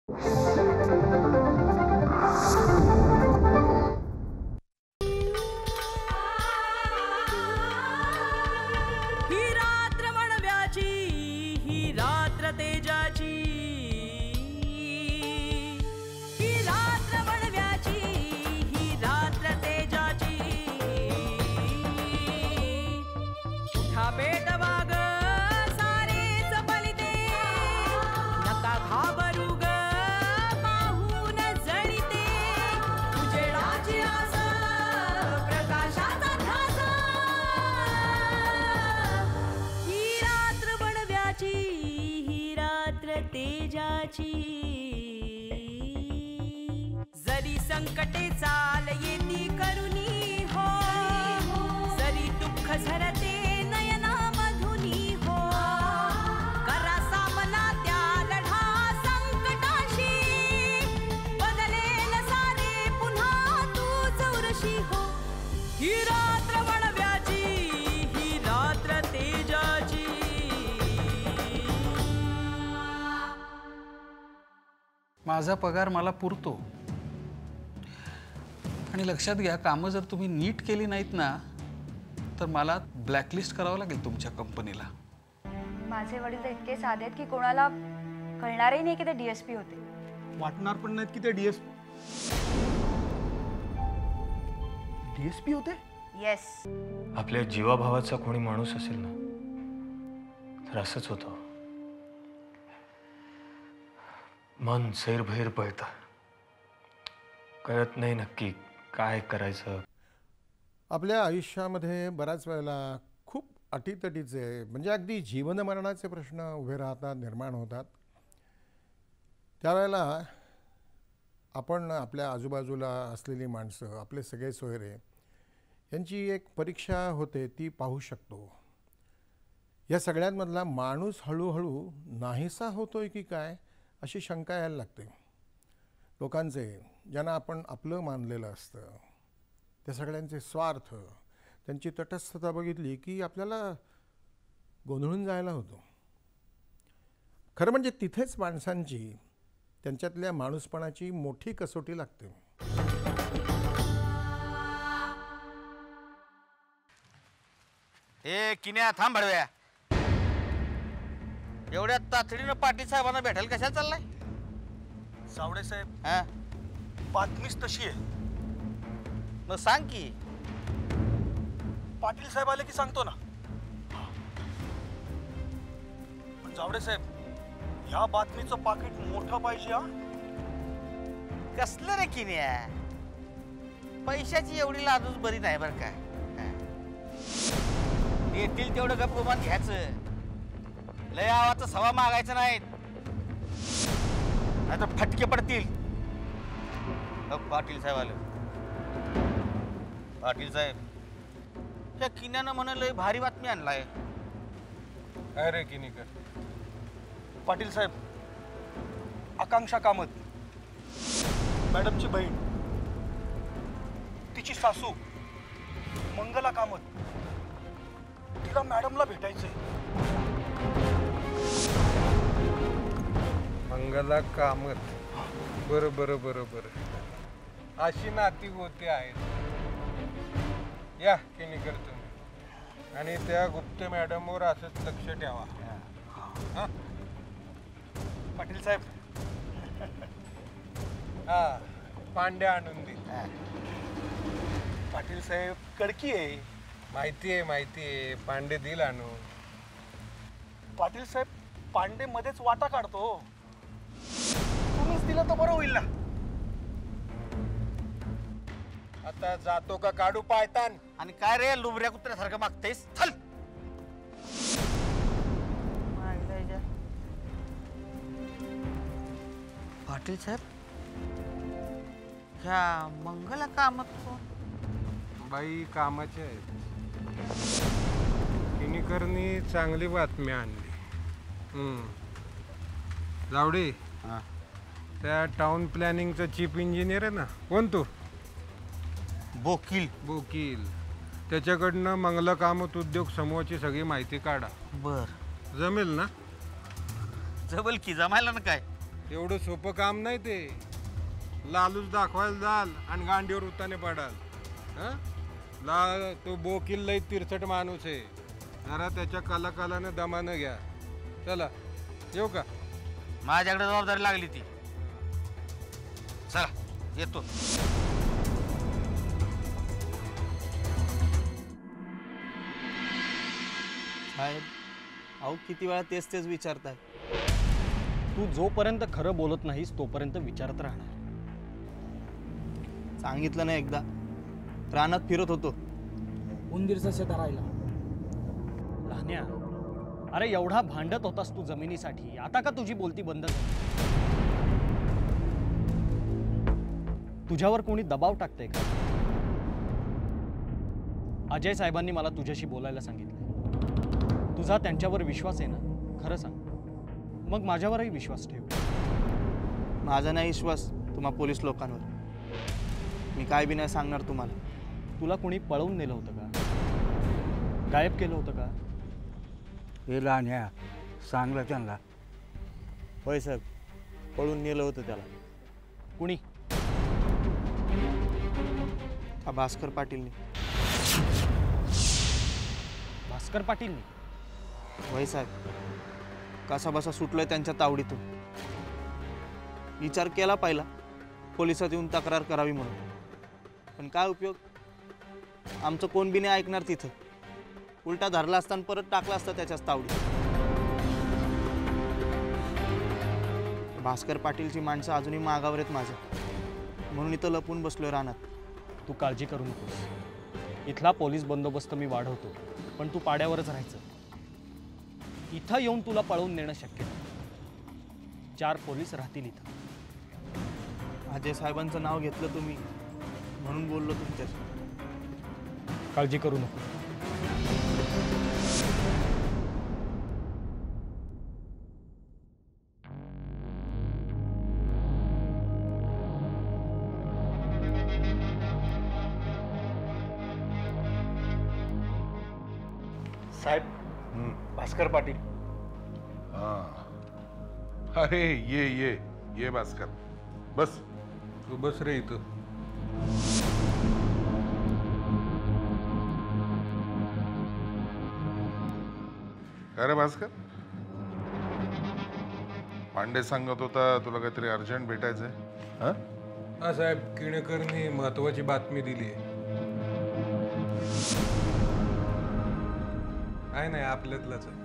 ही रात्र म्हणव्याची, ही रात्र तेजाची, ही रात्र म्हणव्याची, ही रात्र तेजाची. उठा पेट वाग सारेच फलिते, नका घाबरू ग पाहून जळीते. उजेडाची आस, प्रकाशाचा ध्यास, ही रात्र बनव्याची, ही रात्र तेजाची. जरी संकटे चाल येती करुणी हो, जरी दुःख झरते नयना मधुनी हो, करा सामना त्या लढा संकटाशी. बदलेल सारे पुन्हा तूच उरशी हो. ही रात्र बनव्याची, ही रात्र तेजाची. माझा पगार मला पुरतो आणि लक्षात घ्या, कामं जर तुम्ही नीट केली नाहीत ना तर मला ब्लॅकलिस्ट करावं लागेल तुमच्या कंपनीला. माझे वडील तर इतके साधे आहेत की कोणाला कळणारही नाही की ते DSP होते. वाटणार पण नाहीत की ते DSP होते. येस. आपल्या जीवाभावाचा कोणी माणूस असेल ना तर असंच होतं. मन सैरभैर पळतं, कळत नाही नक्की काय करायचं. आपल्या आयुष्यामध्ये बऱ्याच वेळेला खूप अटीतटीचे म्हणजे अगदी जीवन मरणाचे प्रश्न उभे राहतात, निर्माण होतात. त्यावेळेला आपण आपल्या आजूबाजूला असलेली माणसं, आपले सगळे सोयरे यांची एक परीक्षा होते ती पाहू शकतो. या सगळ्यांमधला माणूस हळूहळू नाहीसा होतोय की काय अशी शंका यायला लागते. लोकांचे ज्यांना आपण आपलं मानलेलं असतं त्या सगळ्यांचे स्वार्थ, त्यांची तटस्थता बघितली की आपल्याला गोंधळून जायला होतो. खरं म्हणजे तिथेच माणसांची, त्यांच्यातल्या माणूसपणाची मोठी कसोटी लागते. ए किन्या थांब भडव्या. एवढ्या तातडीनं पाटील साहेबांना भेटायला कशाला चाललाय? सावडे साहेब, हा बातमीच तशी आहे. मग सांग की. पाटील साहेब आले की सांगतो ना. पण जावडे साहेब, ह्या बातमीचं पाकिट मोठं पाहिजे. हा, कसलं रे किन्या? पैशाची एवढी लाजूच बरी नाही बरं का. येतील तेवढं गप गुमान घ्यायचं, लय आवाचं सवा मागायचं नाही, नाहीतर फटके पडतील. पाटील साहेब आले. पाटील साहेब, त्या किन्यानं म्हण लय भारी बातमी आणलाय. अरे किनीकर. पाटील साहेब, आकांक्षा कामत, मॅडमची बहीण, तिची सासू मंगला कामत, तिला मॅडमला भेटायचंय. मंगला कामत. बरं बरं बरं बरं, अशी नाती होते आहेत. या किनीकर तुम्ही, आणि त्या गुप्त मॅडमवर असंच लक्ष ठेवा. हां पाटील साहेब, हा पांड्या आणून दे. पाटील साहेब कडकी आहे. माहिती आहे माहिती आहे, पांडे दिल आणून. पाटील साहेब, पांडे मध्येच वाटा काढतो. तुम्हीच दिलं तर बरं होईल ना. आता जातो का काढू पायतान? आणि काय रे लुबऱ्या कुत्र्यासारखं मागतेस? चल. पाटील साहेब, ह्या मंगला कामत कोण? बाई कामाचे आहेत. किनीकरनी चांगली बातमी आणली. जावडे, त्या टाउन प्लॅनिंगचा चीफ इंजिनियर आहे ना, कोण तो? बोकील. बोकील. त्याच्याकडनं मंगला कामत उद्योग समूहाची सगळी माहिती काढा. बर, जमेल ना? जमल की, जमायला ना काय. एवढं सोपं काम नाही ते. लालूच दाखवायला जाल आणि गांडीवर उताने पडाल. तो बोकील लई तिरसट माणूस आहे. जरा त्याच्या कलाकालानं दमानं घ्या. चला येऊ का? माझ्याकडे जबाबदारी लागली ती. चला येतो. साहेब, अहो किती वेळा तेच विचारताय. तू जोपर्यंत खरं बोलत नाहीस तोपर्यंत विचारत राहणार. सांगितलं नाही एकदा, रानात फिरत होतो उंदीरचा शेता राहिला. लहान्या, अरे एवढा भांडत होतास तू जमिनीसाठी, आता का तुझी बोलती बंद झाली? तुझ्यावर कोणी दबाव टाकतंय का? अजय साहेबांनी मला तुझ्याशी बोलायला सांगितलं. तुझा त्यांच्यावर विश्वास आहे ना? खरं सांग, मग माझ्यावरही विश्वास ठेव. माझा नाही विश्वास तुम्हा पोलीस लोकांवर. मी काय बी नाही सांगणार तुम्हाला. तुला कोणी पळवून नेलं होतं का? गायब केलं होतं का? हे लहान्या, सांगलं त्यांना. होय साहेब, पळून नेलं होतं त्याला. कुणी? हा भास्कर पाटीलनी. भास्कर पाटीलनी? होय साहेब, कसा बसा सुटलोय त्यांच्या तावडीतून. विचार केला पाहिला पोलिसात येऊन तक्रार करावी म्हणून, पण काय उपयोग? आमचं कोण बी नाही ऐकणार तिथं. उलटा धरला असताना परत टाकला असता त्याच्याच तावडीत. भास्कर पाटीलची माणसं अजूनही मागावर आहेत माझ्या, म्हणून इथं लपून बसलोय रानात. तू काळजी करू नकोस. इथला पोलीस बंदोबस्त मी वाढवतो, पण तू पाड्यावरच राहायचं. इथं येऊन तुला पळवून नेणं शक्य नाही. 4 पोलीस राहतील इथं. अजय साहेबांचं नाव घेतलं तुम्ही म्हणून बोललो तुमच्याशी. काळजी करू नको. साहेब, भास्कर पाटील. अरे ये भास्कर, बस. तू बस रे इथं. अरे भास्कर, पांडे सांगत होता तुला काहीतरी अर्जंट भेटायचंय. हा साहेब, किणेकरनी महत्वाची बातमी दिली आहे. काय नाही, आपल्यातलंच आहे.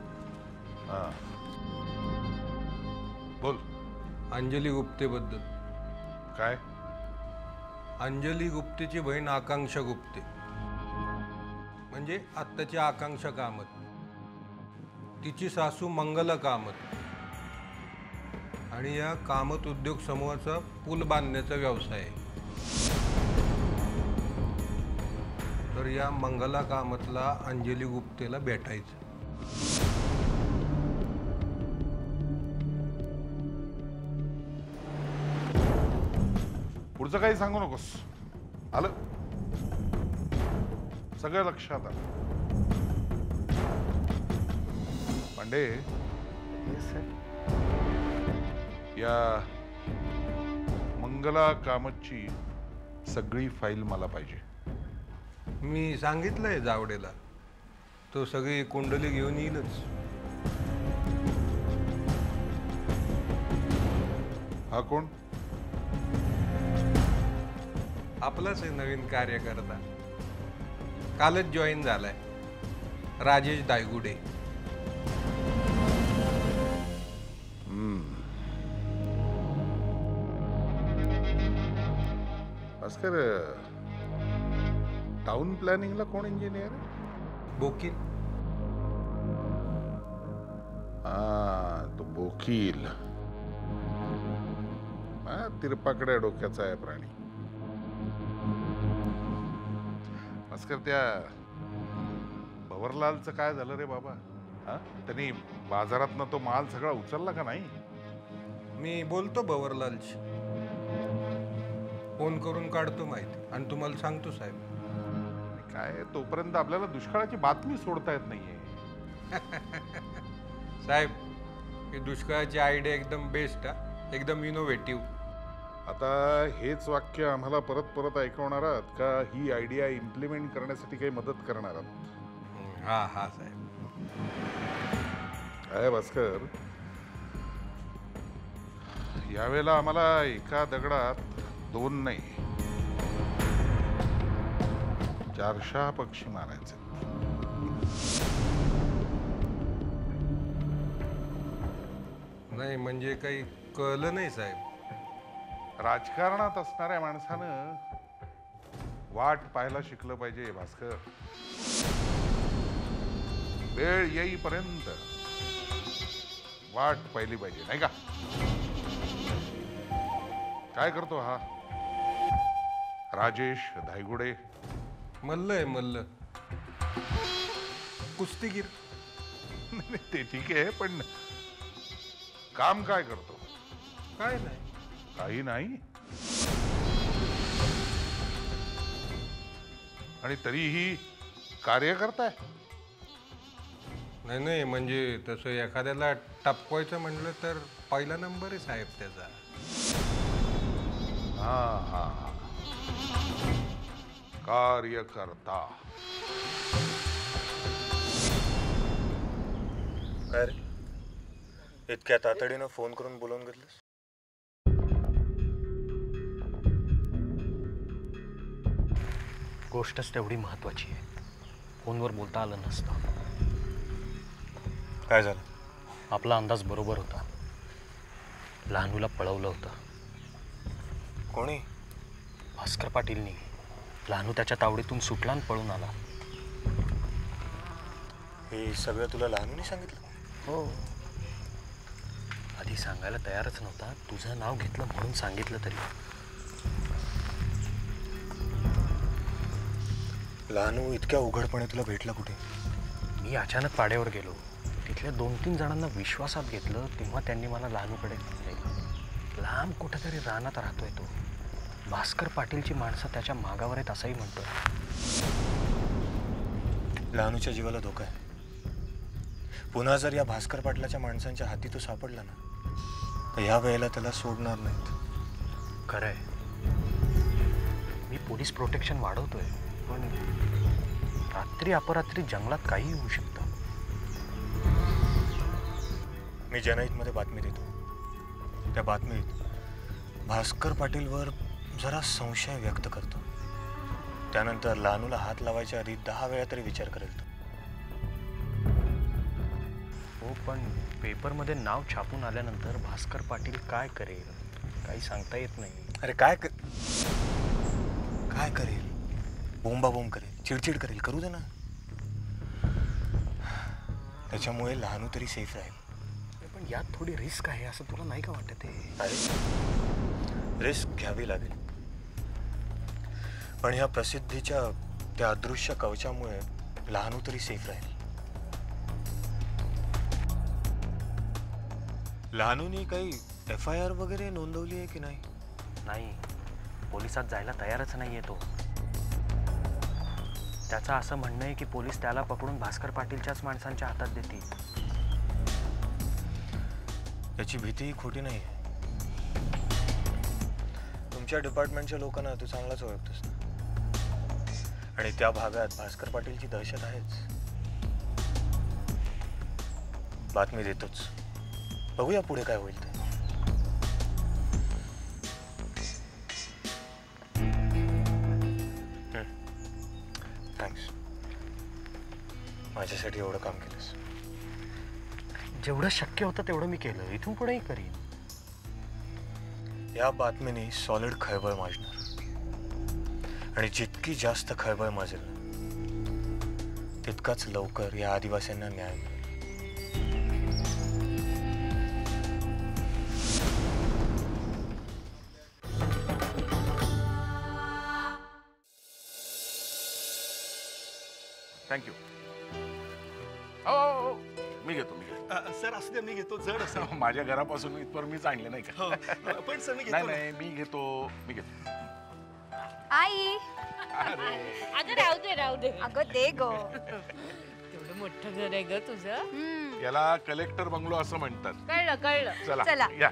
बोल. अंजली गुप्तेबद्दल. काय? अंजली गुप्तेची बहीण आकांक्षा गुप्ते, म्हणजे आत्ताची आकांक्षा कामत. तिची सासू मंगला कामत, आणि या कामत उद्योग समूहाचा पूल बांधण्याचा व्यवसाय आहे. तर या मंगला कामतला अंजली गुप्तेला भेटायचं. पुढचं काही सांगू नकोस. आलं? सगळं लक्षात आलं. पांडे, या मंगला कामतची सगळी फाईल मला पाहिजे. मी सांगितलंय जावडेला, तो सगळी कुंडली घेऊन येईलच. हा कोण? आपलाच आहे नवीन कार्यकर्ता, कालच जॉईन झालाय, राजेश दायगुडे. भास्कर, टाउन प्लॅनिंगला कोण इंजिनियर? बोकील. तो बोकील. तिरपाकड्या डोक्याचा आहे प्राणी. भास्कर, त्या भवरलालचं काय झालं रे बाबा? त्यांनी बाजारातनं तो माल सगळा उचलला का नाही? मी बोलतो भवरलालची, फोन करून काढतो माहिती आणि तुम्हाला सांगतो साहेब. काय, तोपर्यंत आपल्याला दुष्काळाची बातमी सोडता येत नाहीये. साहेब, ही दुष्काळाची आयडिया एकदम बेस्ट. एकदम इनोव्हेटिव्ह. आता हेच वाक्य आम्हाला परत परत ऐकवणार आहात का ही आयडिया इम्प्लिमेंट करण्यासाठी काही मदत करणार आहात? हा हा साहेब. काय भास्कर, यावेळेला आम्हाला एका दगडात 2 नाही 400 पक्षी मारायचे. नाही म्हणजे काही कळलं नाही साहेब. राजकारणात असणाऱ्या माणसानं वाट पाहायला शिकलं पाहिजे भास्कर. वेळ येईपर्यंत वाट पाहिली पाहिजे, नाही का? काय करतो हा राजेश धायगुडे? मल्ल आहे मल्ल, कुस्तीगीर. ते ठीक आहे, पण काम काय करतो? काय नाही. काही नाही. आणि तरीही कार्य करताय? नाही नाही म्हणजे तसं एखाद्याला टपवायचं म्हणलं तर पहिला नंबर आहे साहेब त्याचा. हा हा हा, कार्यकर्ता. काय रे, इतक्या तातडीनं फोन करून बोलवून घेतलंस? गोष्टच तेवढी महत्वाची आहे, फोनवर बोलता आलं नसतं. काय झालं? आपला अंदाज बरोबर होता. लहानूला पळवलं होतं. कोणी? भास्कर पाटीलनी. लहानू त्याच्या तावडीतून सुटला आणि पळून आला. हे सगळं तुला लहानूनी सांगितलं? हो. आधी सांगायला तयारच नव्हता, तुझं नाव घेतलं म्हणून सांगितलं तरी. लहानू इतक्या उघडपणे तुला भेटला कुठे? मी अचानक पाड्यावर गेलो. तिथल्या 2-3 जणांना विश्वासात घेतलं, तेव्हा त्यांनी मला लहानूकडे नेलं. लांब कुठेतरी रानात राहतोय तो. भास्कर पाटीलची माणसं त्याच्या मागावर आहेत असंही म्हणतो. लहानूच्या जीवाला धोका आहे. पुन्हा जर या भास्कर पाटलाच्या माणसांच्या हाती तो सापडला ना, तर ह्या वेळेला त्याला सोडणार नाहीत. खरंय, मी पोलीस प्रोटेक्शन वाढवतोय, पण रात्री अपरात्री जंगलात काही होऊ शकतं. मी जनहितमध्ये बातमी देतो. त्या बातमीत भास्कर पाटीलवर जरा संशय व्यक्त करतो. त्यानंतर लहानूला हात लावायच्या आधी 10 वेळा तरी विचार करेल तो. हो, पण पेपरमध्ये नाव छापून आल्यानंतर भास्कर पाटील काय करेल काही सांगता येत नाही. अरे काय करेल? बोंबाबोंब करेल, चिडचिड करेल, करू दे ना. त्याच्यामुळे लहानू तरी सेफ राहील. पण यात थोडी रिस्क आहे असं तुला नाही का वाटत? रिस्क घ्यावी लागेल, पण ह्या प्रसिद्धीच्या त्या अदृश्य कवचामुळे लहानू तरी सेफ राहील. लहानूनी काही FIR वगैरे नोंदवली आहे की नाही? नाही, पोलिसात जायला तयारच नाही आहे तो. त्याचं असं म्हणणं आहे की पोलीस त्याला पकडून भास्कर पाटीलच्याच माणसांच्या हातात देतील. त्याची भीतीही खोटी नाही आहे. तुमच्या डिपार्टमेंटच्या लोकांना तू चांगलाच ओळखतोस ना, आणि त्या भागात भास्कर पाटीलची दहशत आहेच. बातमी देतोच, बघूया पुढे काय होईल ते. थँक्स, माझ्यासाठी एवढं काम केलंस. जेवढं शक्य होतं तेवढं मी केलं, इथून पुढेही करीन. या बातमीने सॉलिड खळबळ माजणार, आणि जितकी जास्त खळबळ माजेल तितकाच लवकर या आदिवासींना न्याय मिळेल. थँक्यू. हो, मी घेतो. सर असू द्या, मी घेतो. जड असं माझ्या घरापासून इथवर मीच आणले नाही का? पण सर मी नाही, मी घेतो. आई, अगं राहू दे. अगं दे ग. तेवढं मोठं घर आहे ग तुझं. याला कलेक्टर बंगलो असं म्हणतात. कळलं. चला या.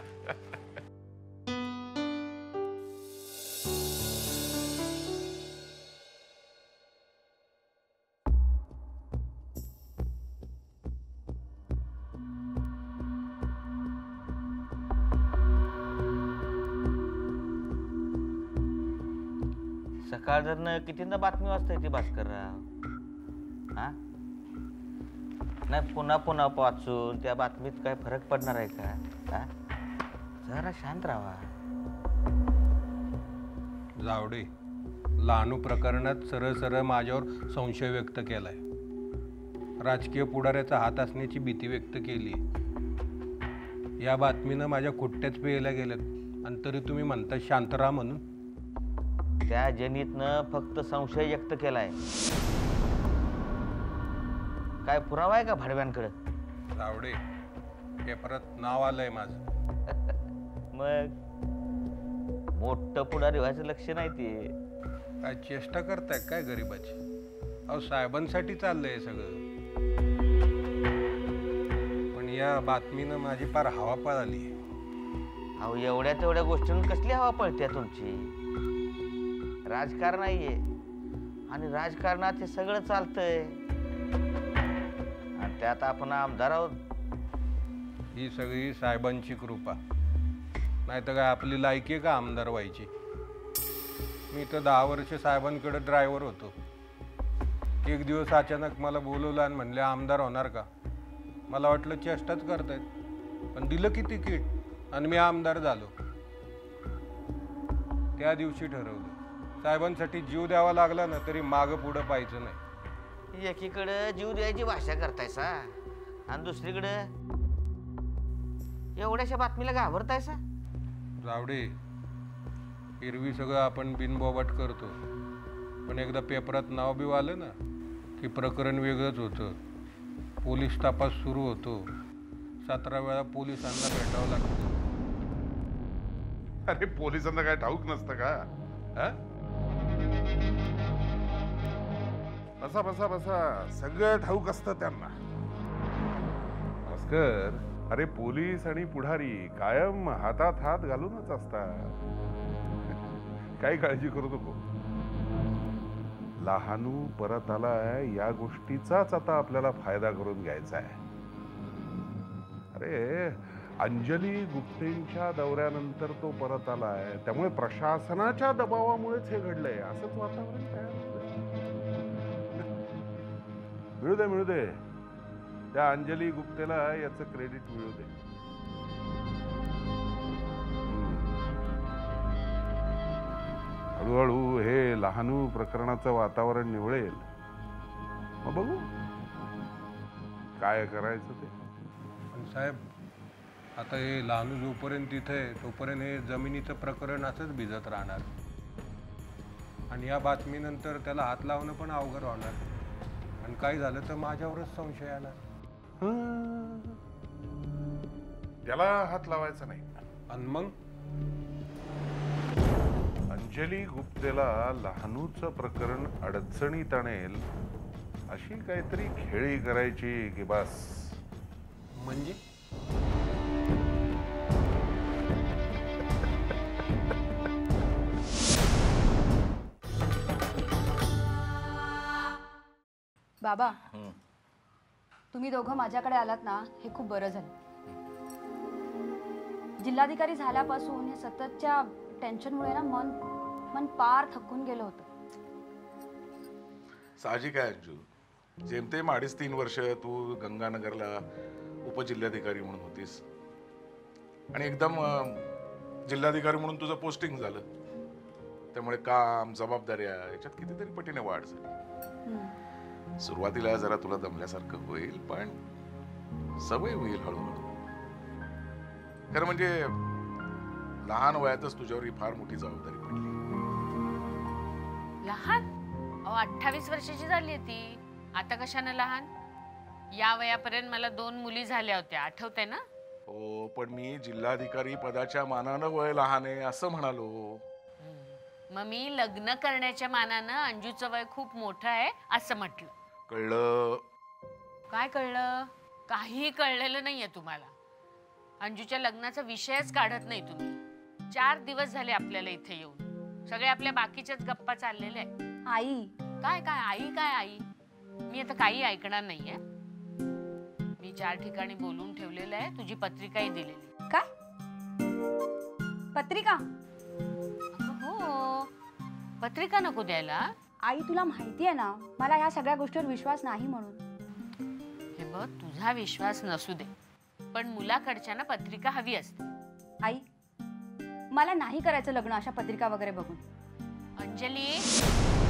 सकाळ जर कितींदा बातमी वाचता येते भास्करराव? हा नाही पुन्हा पुन्हा वाचून त्या बातमीत काय फरक पडणार आहे का? हा जरा शांत राहा. जावडे, लहानू प्रकरणात सरळ सरळ माझ्यावर संशय व्यक्त केलाय. राजकीय पुढाऱ्याचा हात असण्याची भीती व्यक्त केली. या बातमीनं माझ्या खुट्ट्याच पेयला गेल्यात आणि तरी तुम्ही म्हणता शांत राहा म्हणून. त्या जनीतनं फक्त संशय व्यक्त केलाय. काय पुरावा आहे का भाडव्यांकडे? जावडे, पेपरात नाव आलंय माझं. मग मोठं पुढारी व्हायचं लक्ष नाही ते. काय चेष्टा करताय काय गरीबाची? अहो साहेबांसाठी चाललंय सगळं. पण या बातमीनं माझी फार हवा पळाली. अहो एवढ्या तेवढ्या गोष्टींवर कसली हवा पळते तुमची? राजकारण नाहीये आणि राजकारणात हे सगळं चालतंय आणि त्यात आपण आमदार आहोत. ही सगळी साहेबांची कृपा. नाही तर काय आपली लायकी आहे का आमदार व्हायची? मी तर 10 वर्ष साहेबांकडे ड्रायव्हर होतो. एक दिवस अचानक मला बोलवलं आणि म्हणले आमदार होणार का? मला वाटलं चेष्टाच करतायत, पण दिलं की तिकीट आणि मी आमदार झालो. त्या दिवशी ठरवलं साहेबांसाठी जीव द्यावा लागला ना तरी मागं पुढं पाहायचं नाही. एकीकडे जीव द्यायची भाषा करतायसा आणि दुसरीकडे एवढ्याशा बातमीला घाबरतायसा. जावडे, एरवी सगळं आपण बिनबोबाट करतो, पण एकदा पेपरात नाव बिव आलं ना की प्रकरण वेगळंच होतं. पोलीस तपास सुरू होतो. 17 वेळा पोलिसांना भेटावं लागतं. अरे पोलिसांना काय ठाऊक नसतं का? बसा बसा बसा, सगळं ठाऊक असतं त्यांना. भास्कर, अरे पोलीस आणि पुढारी कायम हातात हात घालूनच असतात. काही काळजी करू नको. लहानू परत आलाय या गोष्टीचाच आता आपल्याला फायदा करून घ्यायचा आहे. अरे अंजली गुप्तेंच्या दौऱ्यानंतर तो परत आलाय, त्यामुळे प्रशासनाच्या दबावामुळेच हे घडलंय असंच वातावरण तयार झालं. मिळू दे त्या अंजली गुप्तेला याचं क्रेडिट मिळू दे. हळूहळू हे लहानू प्रकरणाचं वातावरण निवळेल, मग बघू काय करायचं ते. पण साहेब, आता हे लहानू जोपर्यंत तिथे आहे तोपर्यंत हे जमिनीचं प्रकरण असंच भिजत राहणार आणि या बातमीनंतर त्याला हात लावणं पण अवघड होणार आणि काही झालं तर माझ्यावरच संशय आला. त्याला हात लावायचा नाही. आणि मग अंजली गुप्तेला लहानूचं प्रकरण अडचणीत आणेल अशी काहीतरी खेळी करायची की बस. म्हणजे बाबा, तुम्ही दोघं माझ्याकडे आलात ना हे खूप बरं झालं. जिल्हाधिकारी झाल्यापासून हे सततच्या टेन्शनमुळे ना मन पार थकून गेलं होतं. साहजिक आहे अंजू. जेमतेम 2.5-3 वर्ष तू गंगानगरला उपजिल्हाधिकारी म्हणून होतीस आणि एकदम जिल्हाधिकारी म्हणून तुझं पोस्टिंग झालं. त्यामुळे काम जबाबदाऱ्या याच्यात कितीतरी पटीने वाढ झाली. सुरुवातीला जरा तुला दमल्यासारखं होईल, पण सवय होईल हळूहळू. खरं म्हणजे लहान वयातच तुझ्यावर ही फार मोठी जबाबदारी पडली. लहान? 28 वर्षाची झाली ती. आता कशाने लहान? या वयापर्यंत मला 2 मुली झाल्या होत्या, आठवतंय ना? हो, पण मी जिल्हाधिकारी पदाच्या मानानं वय लहान आहे असं म्हणालो. मग मी लग्न करण्याच्या मानानं अंजूचं वय खूप मोठं आहे असं म्हटलं. कळलं? काय कळलं? काही कळलेलं नाहीये तुम्हाला. अंजूच्या लग्नाचा विषयच काढत नाही तुम्ही. 4 दिवस झाले आपल्याला इथे येऊन. सगळे आपल्या बाकीच्याच गप्पा चाललेले आहेत. आई काय काय आई काय आई? मी आता काही ऐकणार नाहीये. मी 4 ठिकाणी बोलून ठेवलेलं आहे. तुझी पत्रिकाही दिलेली. काय पत्रिका? हो, पत्रिका नको द्यायला? आई तुला माहिती आहे ना मला ह्या सगळ्या गोष्टीवर विश्वास नाही म्हणून. हे बघ, तुझा विश्वास नसू दे, पण मुलाकडच्याना पत्रिका हवी असते. आई मला नाही करायचं लग्न अशा पत्रिका वगैरे बघून. अंजली,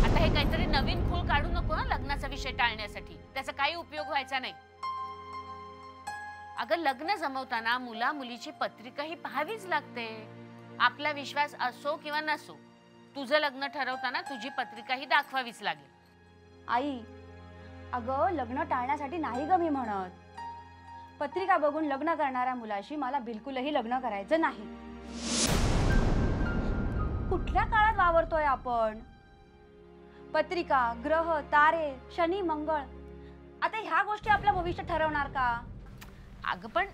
आता हे काहीतरी नवीन खूळ काढू नको ना लग्नाचा विषय टाळण्यासाठी. त्याचा काही उपयोग व्हायचा नाही. अगं, लग्न जमवताना मुला मुलीची पत्रिका ही पाहावीच लागते. आपला विश्वास असो किंवा नसो, तुझं लग्न ठरवताना तुझी पत्रिका ही दाखवावीच लागेल. आई अगं, लग्न टाळण्यासाठी नाही ग मी म्हणत. पत्रिका बघून लग्न करणाऱ्या मुलाशी मला बिलकुलही लग्न करायचं नाही. कुठल्या काळात वावरतोय आपण? पत्रिका, ग्रह, तारे, शनी, मंगळ, आता ह्या गोष्टी आपलं भविष्य ठरवणार का? अगं पण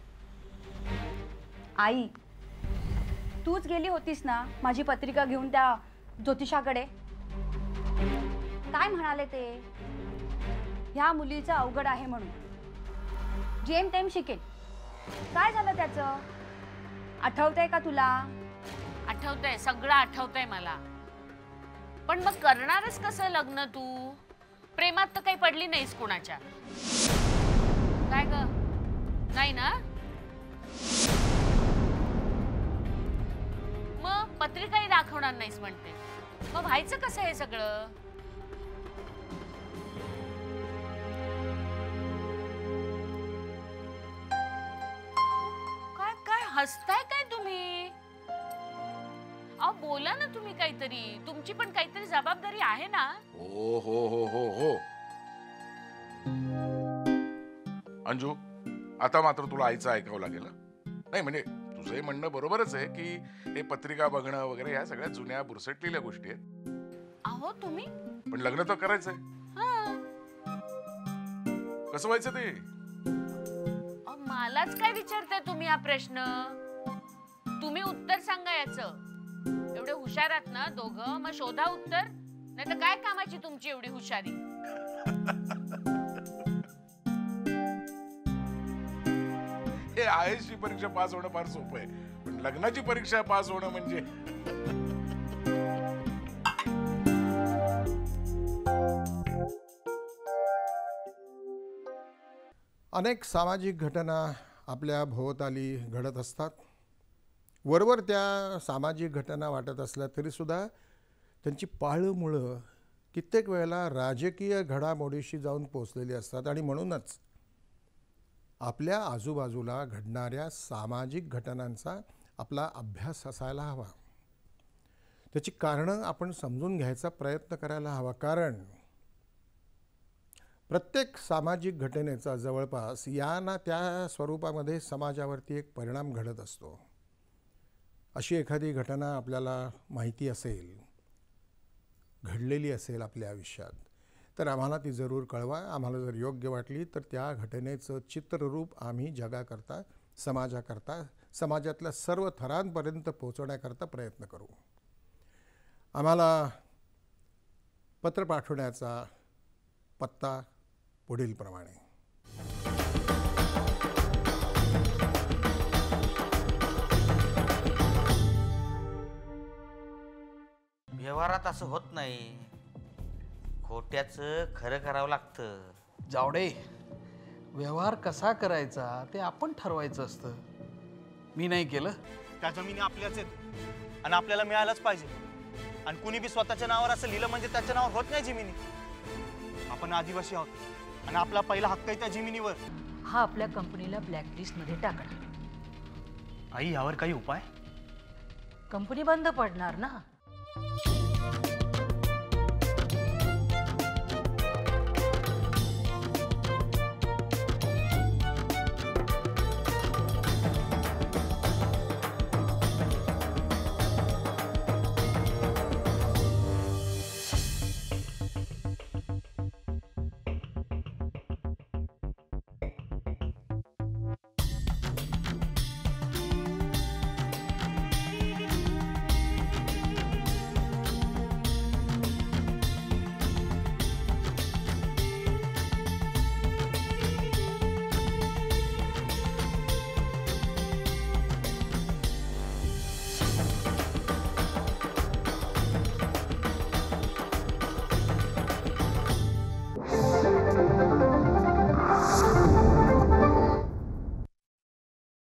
आई, तूच गेली होतीस ना माझी पत्रिका घेऊन त्या ज्योतिषाकडे. काय म्हणाले ते? ह्या मुलीचं अवघड आहे म्हणून, जेमतेम शिकेल. काय झालं त्याचं? आठवतंय का तुला? आठवतंय, सगळं आठवतंय मला. पण मग करणारच कसं लग्न तू? प्रेमात तर काही पडली नाहीस कोणाच्या. काय ग, नाही ना? मग पत्रिकाही दाखवणार नाहीस म्हणते. मग व्हायचं कसं हे सगळं? काय काय हसताय काय तुम्ही? अहो, बोला ना तुम्ही काहीतरी. तुमची पण काहीतरी जबाबदारी आहे ना. हो हो हो हो हो. अंजू, आता मात्र तुला आईचं ऐकावं लागेल. नाही म्हणजे तुझं म्हणणं बरोबरच आहे की हे पत्रिका बघणं वगैरे ह्या सगळ्या जुन्या बुरसटलेल्या गोष्टी आहेत. अहो तुम्ही पण लग्न तर करायचंय. कसं व्हायचं ते? मलाच काय विचारताय तुम्ही हा प्रश्न? तुम्ही उत्तर सांगा याचं. एवढे हुशार आहात ना दोघं, मग शोधा उत्तर. नाही तर काय कामाची तुमची एवढी हुशारी? हे आयएसची परीक्षा पास होणं फार सोपं आहे, पण लग्नाची परीक्षा पास होणं म्हणजे. अनेक सामाजिक घटना आपल्या भोवताली घडत असतात. वरवर त्या सामाजिक घटना वाटत असल्या तरीसुद्धा त्यांची पाळंमुळं कित्येक वेळेला राजकीय घडामोडीशी जाऊन पोचलेली असतात. आणि म्हणूनच आपल्या आजूबाजूला घडणाऱ्या सामाजिक घटनांचा आपला अभ्यास असायला हवा. त्याची कारणं आपण समजून घ्यायचा प्रयत्न करायला हवा. कारण प्रत्येक सामाजिक घटनेचा जवळपास या ना त्या स्वरूपामध्ये समाजावरती एक परिणाम घडत असतो. अशी एखादी घटना आपल्याला माहिती असेल, घडलेली असेल आपल्या आयुष्यात, तर आम्हाला ती जरूर कळवा. आम्हाला जर योग्य वाटली तर त्या घटनेचं चित्ररूप आम्ही जगाकरता, समाजाकरता, समाजातल्या सर्व थरांपर्यंत पोहोचवण्याकरता प्रयत्न करू. आम्हाला पत्र पाठवण्याचा पत्ता पुढीलप्रमाणे. व्यवहारात असं होत नाही. खोट्याचं खरं करावं लागतं. जावडे, व्यवहार कसा करायचा ते आपण ठरवायचं असतं. मी नाही केलं. त्या जमिनी आपल्याच आहेत आणि आपल्याला मिळायलाच पाहिजे. आणि कुणी बी स्वतःच्या नावावर असं लिहिलं म्हणजे त्याच्या नावावर होत नाही जमिनी. आपण आदिवासी आहोत आणि आपला पहिला हक्क आहे त्या जमिनीवर. हा आपल्या कंपनीला ब्लॅकलिस्ट मध्ये टाकणार. आई, यावर काही उपाय? कंपनी बंद पडणार ना.